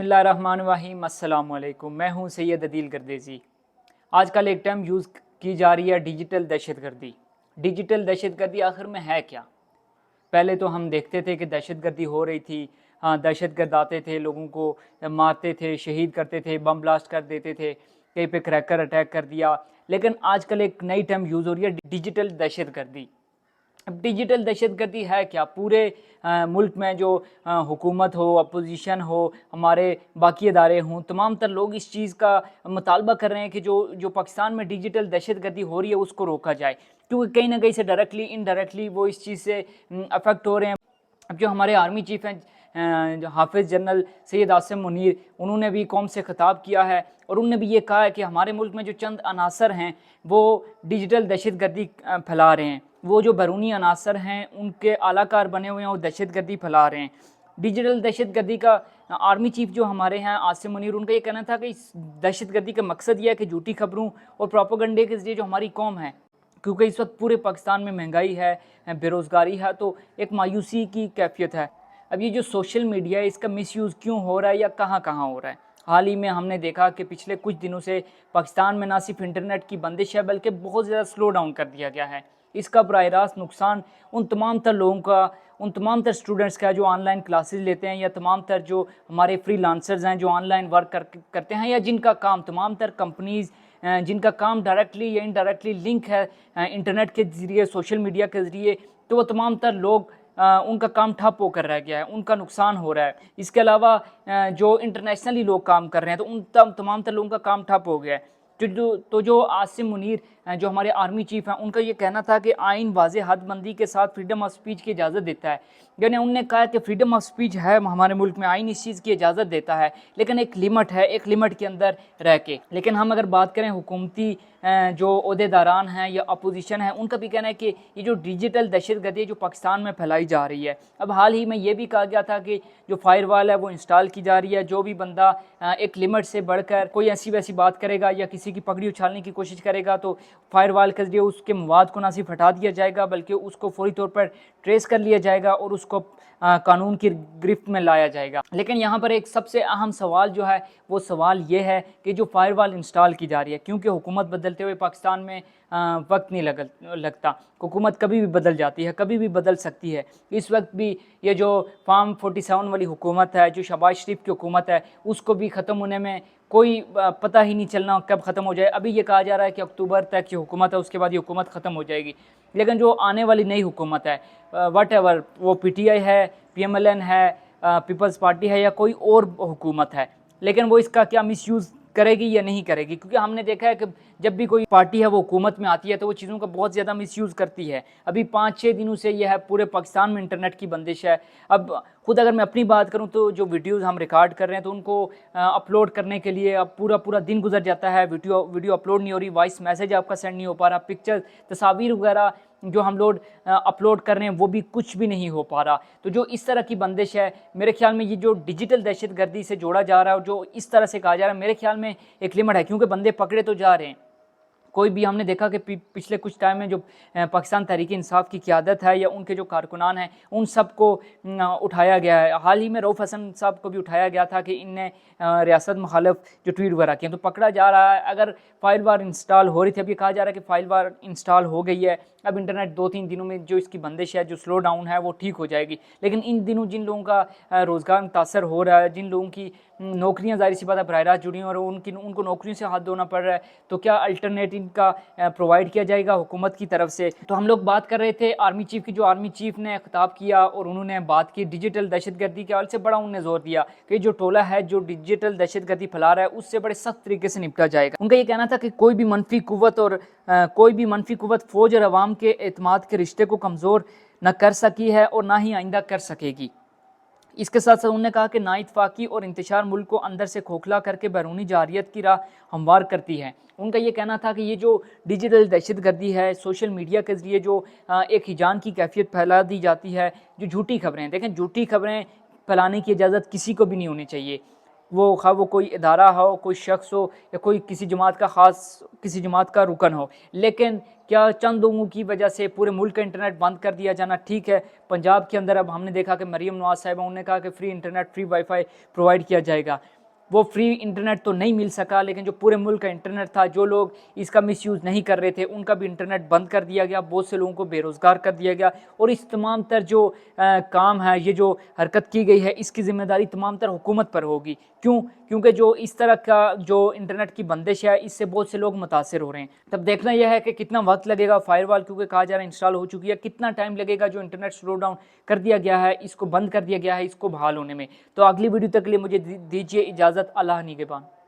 बिस्मिल्लाहिर्रहमानिर्रहीम। अस्सलाम वालेकुम। मैं हूं सैयद अदील गर्देज़ी। आजकल एक टर्म यूज़ की जा रही है डिजिटल दहशतगर्दी। डिजिटल दहशतगर्दी आखिर में है क्या? पहले तो हम देखते थे कि दहशतगर्दी हो रही थी। हाँ, दहशतगर्द आते थे, लोगों को मारते थे, शहीद करते थे, बम ब्लास्ट कर देते थे, कहीं पे क्रैकर अटैक कर दिया। लेकिन आजकल एक नई टर्म यूज़ हो रही है, डिजिटल दहशतगर्दी। अब डिजिटल दहशतगर्दी है क्या? पूरे मुल्क में जो हुकूमत हो, अपोजिशन हो, हमारे बाकी अदारे हों, तमाम तर लोग इस चीज़ का मुतालबा कर रहे हैं कि जो जो पाकिस्तान में डिजिटल दहशतगर्दी हो रही है उसको रोका जाए, क्योंकि कहीं ना कहीं से डायरेक्टली इनडायरेक्टली वो इस चीज़ से अफेक्ट हो रहे हैं। अब जो हमारे आर्मी चीफ हैं हाफिज़ जनरल सैयद आसिम मुनीर, उन्होंने भी कौम से खिताब किया है और उन्होंने भी ये कहा है कि हमारे मुल्क में जो चंद अनासर हैं वो डिजिटल दहशतगर्दी फैला रहे हैं। वो जो बैरूनी अनासर हैं उनके आलाकार बने हुए हैं, वो दहशतगर्दी फैला रहे हैं। डिजिटल दहशतगर्दी का आर्मी चीफ जो हमारे हैं आसिम मुनीर, उनका ये कहना था कि इस दहशतगर्दी का मकसद ये है कि झूठी खबरों और प्रोपेगेंडे के जरिए जो हमारी कौम है, क्योंकि इस वक्त पूरे पाकिस्तान में महंगाई है, बेरोज़गारी है, तो एक मायूसी की कैफियत है। अब ये जो सोशल मीडिया है इसका मिसयूज़ क्यों हो रहा है या कहाँ कहाँ हो रहा है? हाल ही में हमने देखा कि पिछले कुछ दिनों से पाकिस्तान में ना सिर्फ इंटरनेट की बंदिश है बल्कि बहुत ज़्यादा स्लो डाउन कर दिया गया है। इसका बराह रास्त नुकसान उन तमाम तर लोगों का, उन तमाम तर स्टूडेंट्स का जो ऑनलाइन क्लासेस लेते हैं, या तमाम तर जो हमारे फ्रीलांसर्स हैं जो ऑनलाइन वर्क करते हैं, या जिनका काम तमाम तर कंपनीज़ जिनका काम डायरेक्टली या इनडायरेक्टली लिंक है इंटरनेट के ज़रिए, सोशल मीडिया के ज़रिए, तो वो तमाम तर लोग उनका काम ठप होकर रह गया है, उनका नुकसान हो रहा है। इसके अलावा जो इंटरनेशनली लोग काम कर रहे हैं तो उन तमाम तर लोगों का काम ठप हो गया है। जो आसिम मुनीर जो हमारे आर्मी चीफ हैं, उनका ये कहना था कि आइन वाज़े हदबंदी के साथ फ्रीडम ऑफ स्पीच की इजाज़त देता है। यानी उनने कहा कि फ्रीडम ऑफ स्पीच है हमारे मुल्क में, आइन इस चीज़ की इजाज़त देता है, लेकिन एक लिमिट है, एक लिमिट के अंदर रह के। लेकिन हम अगर बात करें हुकूमती जो ओहदेदारान हैं या अपोजिशन है, उनका भी कहना है कि ये जो डिजिटल दहशतगर्दी जो पाकिस्तान में फैलाई जा रही है, अब हाल ही में ये भी कहा गया था कि जो फायरवॉल है वो इंस्टॉल की जा रही है। जो भी बंदा एक लिमिट से बढ़कर कोई ऐसी वैसी बात करेगा या किसी की पगड़ी उछालने की कोशिश करेगा तो फायरवॉल के जरिए उसके मवाद को ना सिर्फ हटा दिया जाएगा बल्कि उसको फौरी तौर पर ट्रेस कर लिया जाएगा और उसको कानून की गिरफ्त में लाया जाएगा। लेकिन यहाँ पर एक सबसे अहम सवाल जो है वो सवाल ये है कि जो फायरवॉल इंस्टॉल की जा रही है, क्योंकि हुकूमत बदलते हुए पाकिस्तान में वक्त नहीं लगता, हुकूमत कभी भी बदल जाती है, कभी भी बदल सकती है। इस वक्त भी ये जो फार्म 47 वाली हुकूमत है, जो शहबाज शरीफ की हुकूमत है, उसको भी ख़त्म होने में कोई पता ही नहीं चलना कब ख़त्म हो जाए। अभी ये कहा जा रहा है कि अक्टूबर तक की हुकूमत है, उसके बाद ये हुकूमत ख़त्म हो जाएगी। लेकिन जो आने वाली नई हुकूमत है, वट एवर, वो PTI है, PMLN है, पीपल्स पार्टी है या कोई और हुकूमत है, लेकिन वो इसका क्या मिसयूज़ करेगी या नहीं करेगी? क्योंकि हमने देखा है कि जब भी कोई पार्टी है वो हुकूमत में आती है तो वो चीज़ों का बहुत ज़्यादा मिसयूज़ करती है। अभी 5-6 दिनों से यह है पूरे पाकिस्तान में इंटरनेट की बंदिश है। अब खुद अगर मैं अपनी बात करूं तो जो वीडियोज़ हम रिकॉर्ड कर रहे हैं तो उनको अपलोड करने के लिए अब पूरा दिन गुजर जाता है, वीडियो अपलोड नहीं हो रही, वॉइस मैसेज आपका सेंड नहीं हो पा रहा, पिक्चर तस्वीर वगैरह जो हम लोग अपलोड कर रहे हैं वो भी कुछ भी नहीं हो पा रहा। तो जो इस तरह की बंदिश है, मेरे ख्याल में ये जो डिजिटल दहशतगर्दी से जोड़ा जा रहा है और जो इस तरह से कहा जा रहा है, मेरे ख्याल में एक लिमिट है, क्योंकि बंदे पकड़े तो जा रहे हैं। कोई भी हमने देखा कि पिछले कुछ टाइम में जो पाकिस्तान तहरीक इंसाफ की क़यादत है या उनके जो कारकुनान हैं उन सब को उठाया गया है। हाल ही में रऊफ़ हसन साहब को भी उठाया गया था कि इनने रियासत मुखालिफ जो ट्वीट वगैरह किए, तो पकड़ा जा रहा है। अगर फाइलवार इंस्टॉल हो रही थी, अब ये कहा जा रहा है कि फाइलवार इंस्टॉल हो गई है, अब इंटरनेट 2-3 दिनों में जो इसकी बंदिश है, जो स्लो डाउन है वो ठीक हो जाएगी। लेकिन इन दिनों जिन लोगों का रोज़गार मुतासर हो रहा है, जिन लोगों की नौकरियां ज़ाहिर सी बात है बराह रास्त जुड़ी हैं और उनको नौकरियों से हाथ धोना पड़ रहा है, तो क्या अल्टरनेट इनका प्रोवाइड किया जाएगा हुकूमत की तरफ से? तो हम लोग बात कर रहे थे आर्मी चीफ की, जो आर्मी चीफ ने खिताब किया और उन्होंने बात की डिजिटल दहशतगर्दी के हवाले से। बड़ा उन्होंने जोर दिया कि जो टोला है जो डिजिटल दहशतगर्दी फैला रहा है उससे बड़े सख्त तरीके से निपटा जाएगा। उनका ये कहना था कि कोई भी मनफी कुव्वत फौज और अवाम के एतमाद के रिश्ते को कमज़ोर न कर सकी है और ना ही आइंदा कर सकेगी। इसके साथ साथ उन्होंने कहा कि नाइतफाकी और इंतशार मुल्क को अंदर से खोखला करके बैरूनी जारियत की राह हमवार करती है। उनका ये कहना था कि ये जो डिजिटल दहशतगर्दी है, सोशल मीडिया के ज़रिए जो एक हिजान की कैफियत फैला दी जाती है, जो झूठी खबरें, देखें झूठी खबरें फैलाने की इजाज़त किसी को भी नहीं होनी चाहिए। वो कोई इदारा हो, कोई शख्स हो, या कोई किसी जमात का ख़ास किसी जमात का रुकन हो। लेकिन क्या चंद लोगों की वजह से पूरे मुल्क का इंटरनेट बंद कर दिया जाना ठीक है? पंजाब के अंदर अब हमने देखा कि मरीम नवाज साहिबा, उन्होंने कहा कि free internet, free wifi provide किया जाएगा। वो फ्री इंटरनेट तो नहीं मिल सका, लेकिन जो पूरे मुल्क का इंटरनेट था, जो लोग इसका मिसयूज़ नहीं कर रहे थे, उनका भी इंटरनेट बंद कर दिया गया। बहुत से लोगों को बेरोज़गार कर दिया गया। और इस तमाम तर जो काम है, ये जो हरकत की गई है, इसकी ज़िम्मेदारी तमाम तर हुकूमत पर होगी। क्यों? क्योंकि जो इस तरह का जो इंटरनेट की बंदिश है, इससे बहुत से लोग मुतासर हो रहे हैं। तब देखना यह है कि कितना वक्त लगेगा फायरवॉल, क्योंकि कहा जा रहा है इंस्टॉल हो चुकी है, कितना टाइम लगेगा जो इंटरनेट स्लो डाउन कर दिया गया है, इसको बंद कर दिया गया है, इसको बहाल होने में। तो अगली वीडियो तक के लिए मुझे दीजिए इजाज़त। अल्लाह निगहबान।